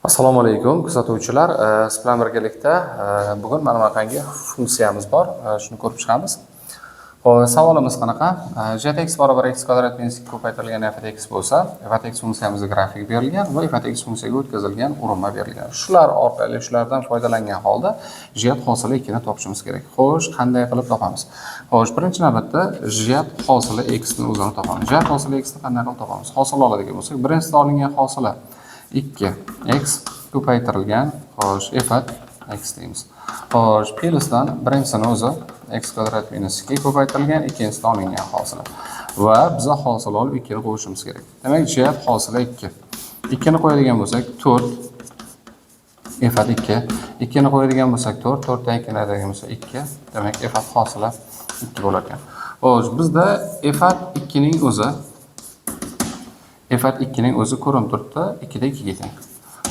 Assalomu alaykum kuzatuvchilar. Siz bilan birgalikda bugun mana bunaqangi funksiyamiz bor. Shuni ko'rib chiqamiz. Xo'p, savolimiz qanaqa? Z(x) barobar x kvadrat minus 2 ko'paytirilgan f(x) bo'lsa, f(x) funksiyamizga grafik berilgan va f(x) funksiyaga o'tkazilgan urinma berilgan. Shular orqali shulardan foydalangan holda z hosili 2 ni topishimiz kerak. Xo'sh, qanday qilib topamiz? Xo'sh, birinchi navbatda z hosili x ni o'zini topamiz. Z hosili x ni qanday qilib topamiz? Hosil oladigan bo'lsak, birinchisi olingan hosili 2x ko'paytirilgan, xo'sh, f(x) deymiz. Xo'sh, plyusdan birinchisini o'zi x kvadrat minus 2 ko'paytirilgan, ikkinchisidan olingan hosili. Va biz hosil olib 2 ni qo'shishimiz kerak. Demak, z hosili 2. 2 ni qo'yadigan bo'lsak 4 f(2). 2 ni qo'yadigan bo'lsak 4, 4 dan 2 ni qo'yadigan bo'lsak 2. Demak, f hosili 2 bo'lar ekan. Xo'sh, bizda f(2) ning o'zi f(2) ning o'zi ko'rinib turibdi, 2 da 2 ga teng.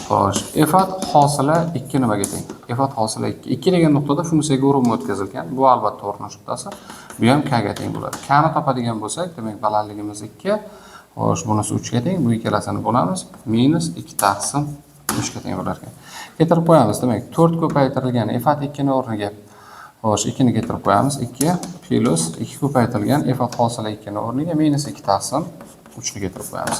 Xo'sh, f hosili 2 nimaga teng? F hosili 2. 2 degan nuqtada funksiyaga urinma o'tkazilgan. Bu albatta o'rnish nuqtasi. Bu ham k ga teng bo'ladi. K ni topadigan bo'lsak, demak balandligimiz 2. Xo'sh, bunisi 3 ga teng. Bu ikkalasini bo'lamiz. Minus 2 taqsim 3 ga teng bo'lar ekan. Keltirib qo'yamiz. Demak, 4 ko'paytirilgan f(2) ni o'rniga xo'sh, 2 ni keltirib qo'yamiz. 2 plus 2 ko'paytirilgan f hosili 2 ni o'rniga minus 2 taqsim 3 ni keltirib qo'yamiz.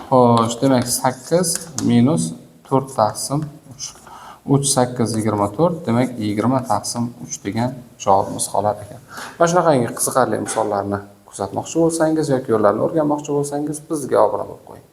Xo'sh, demak 8 minus 4 taqsim 3. 3 8 24, demak 20 taqsim 3 degan javobimiz qolar ekan. Mana shunaqangi qiziqarli misollarni kuzatmoqchi bo'lsangiz yoki yo'llarni o'rganmoqchi bo'lsangiz bizga obuna bo'lib qo'ying.